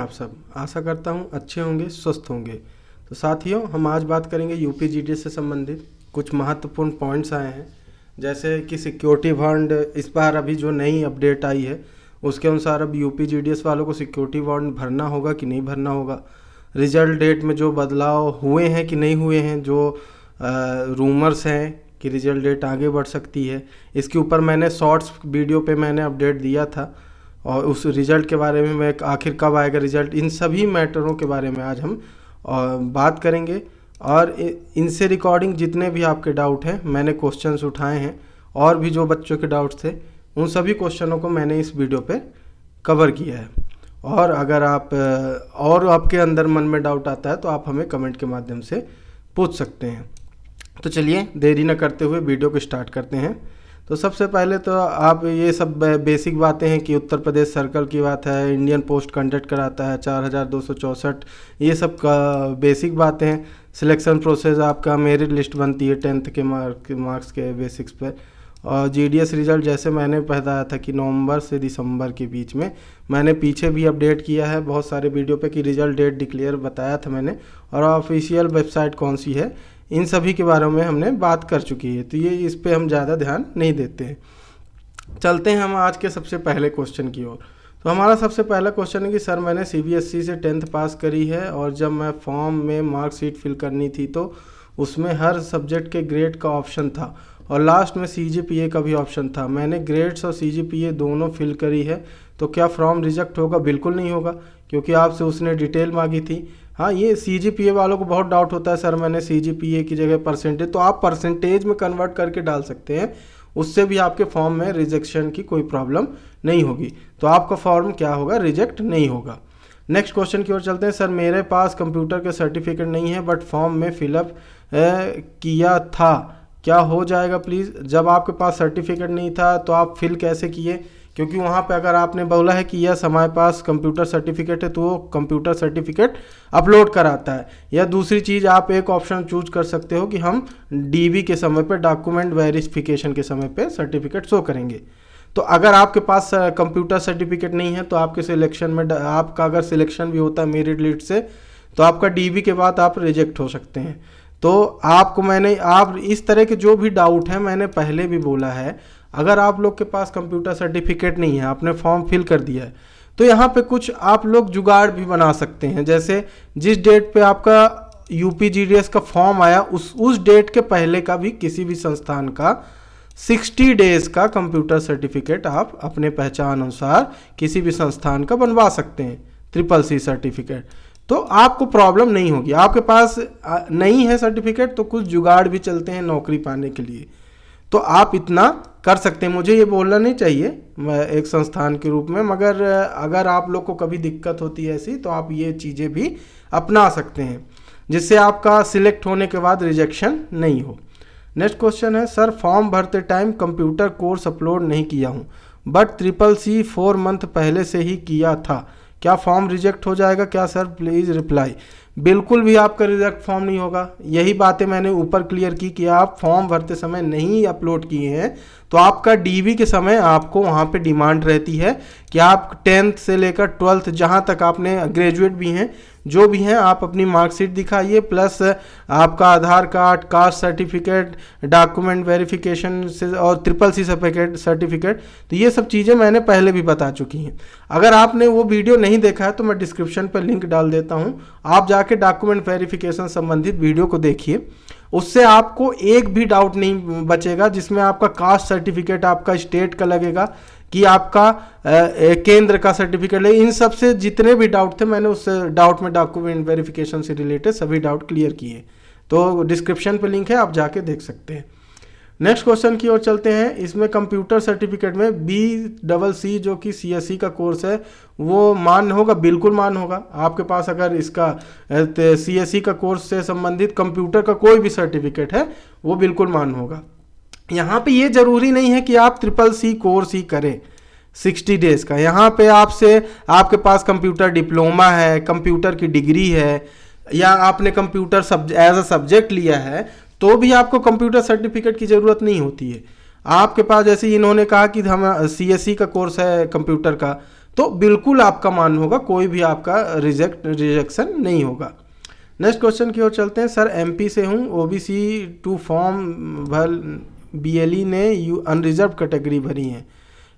आप सब? आशा करता हूँ अच्छे होंगे, स्वस्थ होंगे। तो साथियों, हम आज बात करेंगे यूपी जीडीएस से संबंधित कुछ महत्वपूर्ण पॉइंट्स आए हैं, जैसे कि सिक्योरिटी बॉन्ड इस बार अभी जो नई अपडेट आई है उसके अनुसार अब यूपी जीडीएस वालों को सिक्योरिटी बॉन्ड भरना होगा कि नहीं भरना होगा। रिजल्ट डेट में जो बदलाव हुए हैं कि नहीं हुए हैं, जो रूमर्स हैं कि रिजल्ट डेट आगे बढ़ सकती है, इसके ऊपर मैंने शॉर्ट्स वीडियो पे मैंने अपडेट दिया था। और उस रिज़ल्ट के बारे में मैं आखिर कब आएगा रिज़ल्ट, इन सभी मैटरों के बारे में आज हम बात करेंगे। और इनसे रिकॉर्डिंग जितने भी आपके डाउट हैं मैंने क्वेश्चंस उठाए हैं, और भी जो बच्चों के डाउट्स थे उन सभी क्वेश्चनों को मैंने इस वीडियो पे कवर किया है। और अगर आप और आपके अंदर मन में डाउट आता है तो आप हमें कमेंट के माध्यम से पूछ सकते हैं। तो चलिए देरी न करते हुए वीडियो को स्टार्ट करते हैं। तो सबसे पहले तो आप ये सब बेसिक बातें हैं कि उत्तर प्रदेश सर्कल की बात है, इंडियन पोस्ट कंडक्ट कराता है 4264, ये सब का बेसिक बातें हैं। सिलेक्शन प्रोसेस आपका मेरिट लिस्ट बनती है 10th के मार्क्स के बेसिक्स पे। और जीडीएस रिज़ल्ट जैसे मैंने बताया था कि नवंबर से दिसंबर के बीच में, मैंने पीछे भी अपडेट किया है बहुत सारे वीडियो पे कि रिज़ल्ट डेट डिक्लेयर बताया था मैंने, और ऑफिशियल वेबसाइट कौन सी है इन सभी के बारे में हमने बात कर चुकी है, तो ये इस पे हम ज़्यादा ध्यान नहीं देते हैं। चलते हैं हम आज के सबसे पहले क्वेश्चन की ओर। तो हमारा सबसे पहला क्वेश्चन है कि सर मैंने सीबीएसई से 10th पास करी है, और जब मैं फॉर्म में मार्कशीट फिल करनी थी तो उसमें हर सब्जेक्ट के ग्रेड का ऑप्शन था और लास्ट में सीजीपीए का भी ऑप्शन था। मैंने ग्रेड्स और सीजीपीए दोनों फिल करी है, तो क्या फॉर्म रिजेक्ट होगा? बिल्कुल नहीं होगा, क्योंकि आपसे उसने डिटेल मांगी थी। हाँ, ये सीजीपीए वालों को बहुत डाउट होता है, सर मैंने सीजीपीए की जगह परसेंटेज, तो आप परसेंटेज में कन्वर्ट करके डाल सकते हैं, उससे भी आपके फॉर्म में रिजेक्शन की कोई प्रॉब्लम नहीं होगी, तो आपका फॉर्म क्या होगा? रिजेक्ट नहीं होगा। नेक्स्ट क्वेश्चन की ओर चलते हैं। सर मेरे पास कंप्यूटर का सर्टिफिकेट नहीं है बट फॉर्म में फिलअप किया था, क्या हो जाएगा प्लीज़? जब आपके पास सर्टिफिकेट नहीं था तो आप फिल कैसे किए? क्योंकि वहाँ पे अगर आपने बोला है कि यस हमारे पास कंप्यूटर सर्टिफिकेट है तो वो कंप्यूटर सर्टिफिकेट अपलोड कराता है। या दूसरी चीज़ आप एक ऑप्शन चूज कर सकते हो कि हम डीवी के समय पे, डॉक्यूमेंट वेरिफिकेशन के समय पे सर्टिफिकेट शो करेंगे। तो अगर आपके पास कंप्यूटर सर्टिफिकेट नहीं है तो आपके सिलेक्शन में, आपका अगर सिलेक्शन भी होता है मेरिट लिस्ट से, तो आपका डीवी के बाद आप रिजेक्ट हो सकते हैं। तो आपको आप इस तरह के जो भी डाउट है मैंने पहले भी बोला है, अगर आप लोग के पास कंप्यूटर सर्टिफिकेट नहीं है, आपने फॉर्म फिल कर दिया है, तो यहाँ पे कुछ आप लोग जुगाड़ भी बना सकते हैं। जैसे जिस डेट पे आपका यूपी जीडीएस का फॉर्म आया उस डेट के पहले का भी किसी भी संस्थान का 60 डेज का कंप्यूटर सर्टिफिकेट आप अपने पहचान अनुसार किसी भी संस्थान का बनवा सकते हैं, CCC सर्टिफिकेट, तो आपको प्रॉब्लम नहीं होगी। आपके पास नहीं है सर्टिफिकेट तो कुछ जुगाड़ भी चलते हैं नौकरी पाने के लिए, तो आप इतना कर सकते हैं। मुझे ये बोलना नहीं चाहिए एक संस्थान के रूप में, मगर अगर आप लोग को कभी दिक्कत होती है ऐसी तो आप ये चीज़ें भी अपना सकते हैं, जिससे आपका सिलेक्ट होने के बाद रिजेक्शन नहीं हो। नेक्स्ट क्वेश्चन है, सर फॉर्म भरते टाइम कंप्यूटर कोर्स अपलोड नहीं किया हूँ बट CCC 4 मंथ पहले से ही किया था, क्या फॉर्म रिजेक्ट हो जाएगा क्या सर? Please reply. बिल्कुल भी आपका रिजेक्ट फॉर्म नहीं होगा। यही बातें मैंने ऊपर क्लियर की कि आप फॉर्म भरते समय नहीं अपलोड किए हैं तो आपका डीवी के समय आपको वहाँ पे डिमांड रहती है कि आप 10th से लेकर 12th जहाँ तक आपने ग्रेजुएट भी हैं, जो भी हैं, आप अपनी मार्कशीट दिखाइए, प्लस आपका Aadhaar card, caste certificate, document verification से और CCC सर्टिफिकेट, तो ये सब चीज़ें मैंने पहले भी बता चुकी हैं। अगर आपने वो वीडियो नहीं देखा है तो मैं डिस्क्रिप्शन पर लिंक डाल देता हूँ, आप जाके डॉक्यूमेंट वेरिफिकेशन संबंधित वीडियो को देखिए, उससे आपको एक भी डाउट नहीं बचेगा। जिसमें आपका कास्ट सर्टिफिकेट आपका स्टेट का लगेगा कि आपका केंद्र का सर्टिफिकेट है, इन सब से जितने भी डाउट थे मैंने उस डाउट में डॉक्यूमेंट वेरिफिकेशन से रिलेटेड सभी डाउट क्लियर किए, तो डिस्क्रिप्शन पे लिंक है, आप जाके देख सकते हैं। नेक्स्ट क्वेश्चन की ओर चलते हैं। इसमें कंप्यूटर सर्टिफिकेट में BCC जो कि CSE का कोर्स है वो मान्य होगा? बिल्कुल मान्य होगा। आपके पास अगर इसका CSE का कोर्स से संबंधित कंप्यूटर का कोई भी सर्टिफिकेट है वो बिल्कुल मान्य होगा। यहाँ पे ये जरूरी नहीं है कि आप CCC कोर्स ही करें 60 डेज का। यहाँ पे आपके पास कंप्यूटर डिप्लोमा है, कंप्यूटर की डिग्री है, या आपने कंप्यूटर एज अ सब्जेक्ट लिया है, तो भी आपको कंप्यूटर सर्टिफिकेट की ज़रूरत नहीं होती है। आपके पास जैसे इन्होंने कहा कि हम CSE का कोर्स है कंप्यूटर का, तो बिल्कुल आपका मान होगा, कोई भी आपका रिजेक्शन नहीं होगा। नेक्स्ट क्वेश्चन की ओर चलते हैं। सर एमपी से हूँ, ओबीसी 2 फॉर्म भर बीएलई ने अनरिजर्व कैटेगरी भरी है,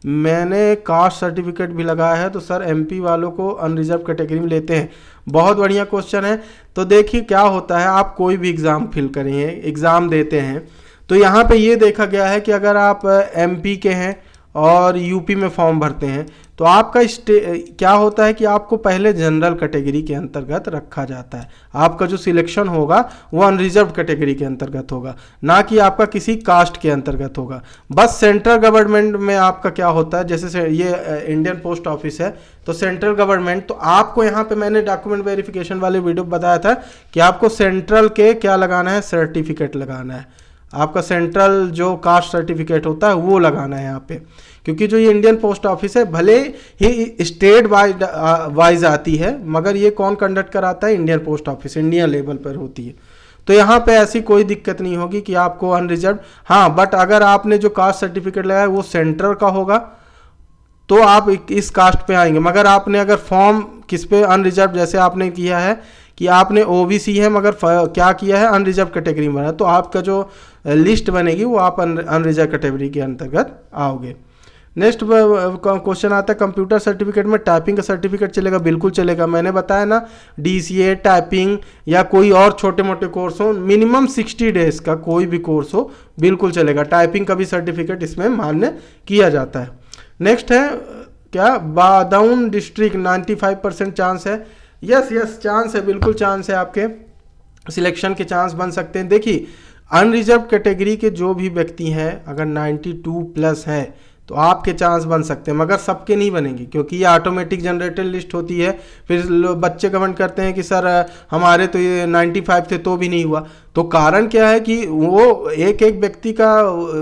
मैंने कास्ट सर्टिफिकेट भी लगाया है, तो सर एमपी वालों को अनरिजर्व कैटेगरी में लेते हैं। बहुत बढ़िया क्वेश्चन है। तो देखिए क्या होता है, आप कोई भी एग्ज़ाम फिल करेंगे, एग्ज़ाम देते हैं, तो यहाँ पे ये देखा गया है कि अगर आप एमपी के हैं और यूपी में फॉर्म भरते हैं तो आपका क्या होता है कि आपको पहले जनरल कैटेगरी के अंतर्गत रखा जाता है। आपका जो सिलेक्शन होगा वो अनरिजर्व कैटेगरी के अंतर्गत होगा, ना कि आपका किसी कास्ट के अंतर्गत होगा। बस सेंट्रल गवर्नमेंट में आपका क्या होता है, जैसे ये इंडियन पोस्ट ऑफिस है तो सेंट्रल गवर्नमेंट, तो आपको यहाँ पे मैंने डॉक्यूमेंट वेरिफिकेशन वाले वीडियो बताया था कि आपको सेंट्रल के क्या लगाना है, सर्टिफिकेट लगाना है। आपका सेंट्रल जो कास्ट सर्टिफिकेट होता है वो लगाना है यहाँ पे, क्योंकि जो ये इंडियन पोस्ट ऑफिस है भले ही स्टेट वाइज आती है, मगर ये कौन कंडक्ट कराता है, Indian post office, India level पर होती है। तो यहाँ पे ऐसी कोई दिक्कत नहीं होगी कि आपको अनरिजर्व, हाँ बट अगर आपने जो कास्ट सर्टिफिकेट लगाया वो सेंट्रल का होगा तो आप इस कास्ट पे आएंगे। मगर आपने अगर फॉर्म किस पे, अनरिजर्व, जैसे आपने किया है कि आपने ओबीसी है मगर क्या किया है, अनरिजर्व कैटेगरी में बना, तो आपका जो लिस्ट बनेगी वो आप अनरिजर्व कैटेगरी के अंतर्गत आओगे। नेक्स्ट क्वेश्चन आता है, कंप्यूटर सर्टिफिकेट में टाइपिंग का सर्टिफिकेट चलेगा? बिल्कुल चलेगा। मैंने बताया ना, डीसीए, टाइपिंग या कोई और छोटे मोटे कोर्स हो, मिनिमम 60 डेज का कोई भी कोर्स हो, बिल्कुल चलेगा। टाइपिंग का भी सर्टिफिकेट इसमें मान्य किया जाता है। नेक्स्ट है क्या, बादाऊन डिस्ट्रिक्ट 95% चांस है। यस चांस है, बिल्कुल चांस है, आपके सिलेक्शन के चांस बन सकते हैं। देखिए अनरिजर्व कैटेगरी के जो भी व्यक्ति हैं अगर 92 प्लस है तो आपके चांस बन सकते हैं, मगर सबके नहीं बनेंगे, क्योंकि ये ऑटोमेटिक जनरेटेड लिस्ट होती है। फिर बच्चे कमेंट करते हैं कि सर हमारे तो ये 95 थे तो भी नहीं हुआ। तो कारण क्या है कि वो एक एक व्यक्ति का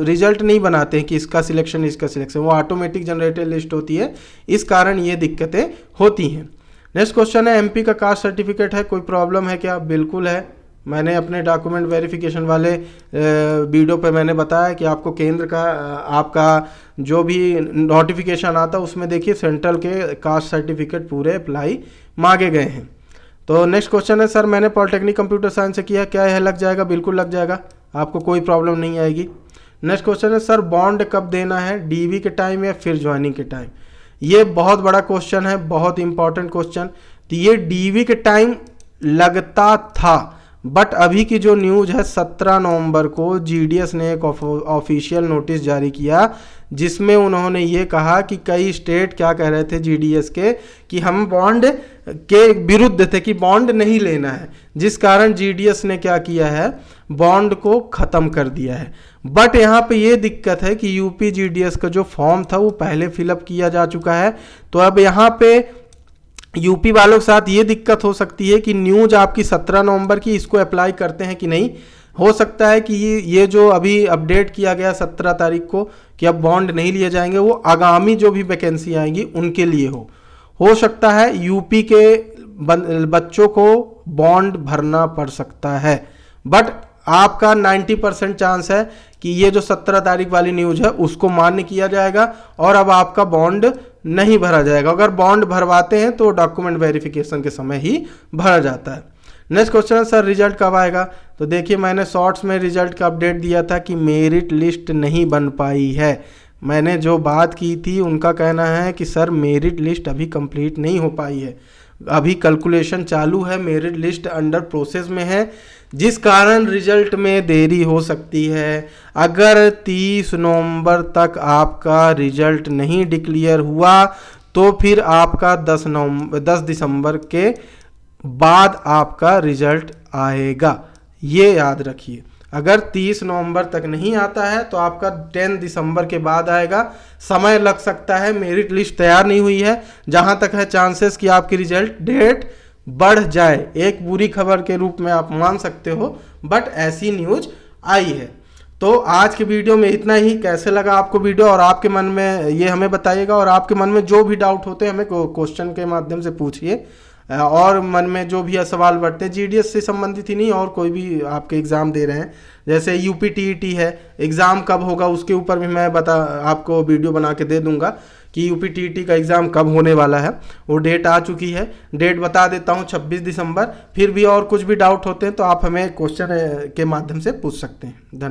रिजल्ट नहीं बनाते हैं कि इसका सिलेक्शन इसका सिलेक्शन, वो ऑटोमेटिक जनरेटेड लिस्ट होती है, इस कारण ये दिक्कतें होती हैं। नेक्स्ट क्वेश्चन है, एमपी का कास्ट सर्टिफिकेट है, कोई प्रॉब्लम है क्या? बिल्कुल है। मैंने अपने डॉक्यूमेंट वेरिफिकेशन वाले वीडियो पे मैंने बताया कि आपको केंद्र का आपका जो भी नोटिफिकेशन आता है उसमें देखिए सेंट्रल के कास्ट सर्टिफिकेट पूरे अप्लाई मांगे गए हैं। तो नेक्स्ट क्वेश्चन है, सर मैंने पॉलिटेक्निक कंप्यूटर साइंस से किया, क्या यह लग जाएगा? बिल्कुल लग जाएगा, आपको कोई प्रॉब्लम नहीं आएगी। नेक्स्ट क्वेश्चन है, सर बॉन्ड कब देना है, डीवी के टाइम या फिर ज्वाइनिंग के टाइम? ये बहुत बड़ा क्वेश्चन है, बहुत इंपॉर्टेंट क्वेश्चन। तो ये डीवी के टाइम लगता था, बट अभी की जो न्यूज है 17 नवंबर को जीडीएस ने एक ऑफिशियल नोटिस जारी किया जिसमें उन्होंने ये कहा कि कई स्टेट क्या कह रहे थे जीडीएस के कि हम बॉन्ड के विरुद्ध थे कि बॉन्ड नहीं लेना है, जिस कारण जीडीएस ने क्या किया है, बॉन्ड को ख़त्म कर दिया है। बट यहाँ पे ये दिक्कत है कि यूपी जीडीएस का जो फॉर्म था वो पहले फिलअप किया जा चुका है। तो अब यहाँ पे यूपी वालों के साथ ये दिक्कत हो सकती है कि न्यूज आपकी 17 नवंबर की, इसको अप्लाई करते हैं कि नहीं। हो सकता है कि ये जो अभी अपडेट किया गया 17 तारीख को कि अब बॉन्ड नहीं लिए जाएंगे, वो आगामी जो भी वैकेंसी आएंगी उनके लिए हो सकता है यूपी के बच्चों को बॉन्ड भरना पड़ सकता है। बट आपका 90% चांस है कि ये जो 17 तारीख वाली न्यूज है उसको मान्य किया जाएगा और अब आपका बॉन्ड नहीं भरा जाएगा। अगर बॉन्ड भरवाते हैं तो डॉक्यूमेंट वेरिफिकेशन के समय ही भरा जाता है। नेक्स्ट क्वेश्चन है, सर रिजल्ट कब आएगा? तो देखिए मैंने शॉर्ट्स में रिजल्ट का अपडेट दिया था कि मेरिट लिस्ट नहीं बन पाई है। मैंने जो बात की थी उनका कहना है कि सर मेरिट लिस्ट अभी कंप्लीट नहीं हो पाई है, अभी कैलकुलेशन चालू है, मेरिट लिस्ट अंडर प्रोसेस में है, जिस कारण रिजल्ट में देरी हो सकती है। अगर 30 नवंबर तक आपका रिजल्ट नहीं डिक्लेयर हुआ तो फिर आपका 10 दिसंबर के बाद आपका रिजल्ट आएगा, ये याद रखिए। अगर 30 नवंबर तक नहीं आता है तो आपका 10 दिसंबर के बाद आएगा, समय लग सकता है, मेरिट लिस्ट तैयार नहीं हुई है। जहां तक है चांसेस कि आपकी रिजल्ट डेट बढ़ जाए, एक बुरी खबर के रूप में आप मान सकते हो, बट ऐसी न्यूज आई है। तो आज के वीडियो में इतना ही। कैसे लगा आपको वीडियो और आपके मन में ये हमें बताइएगा, और आपके मन में जो भी डाउट होते हैं हमें क्वेश्चन के माध्यम से पूछिए, और मन में जो भी सवाल बढ़ते हैं जीडीएस से संबंधित ही नहीं और कोई भी आपके एग्ज़ाम दे रहे हैं, जैसे यूपी टीईटी है, एग्ज़ाम कब होगा उसके ऊपर भी मैं आपको वीडियो बना के दे दूंगा कि यूपीटीईटी का एग्ज़ाम कब होने वाला है। वो डेट आ चुकी है, डेट बता देता हूँ 26 दिसंबर। फिर भी और कुछ भी डाउट होते हैं तो आप हमें क्वेश्चन के माध्यम से पूछ सकते हैं। धन्यवाद।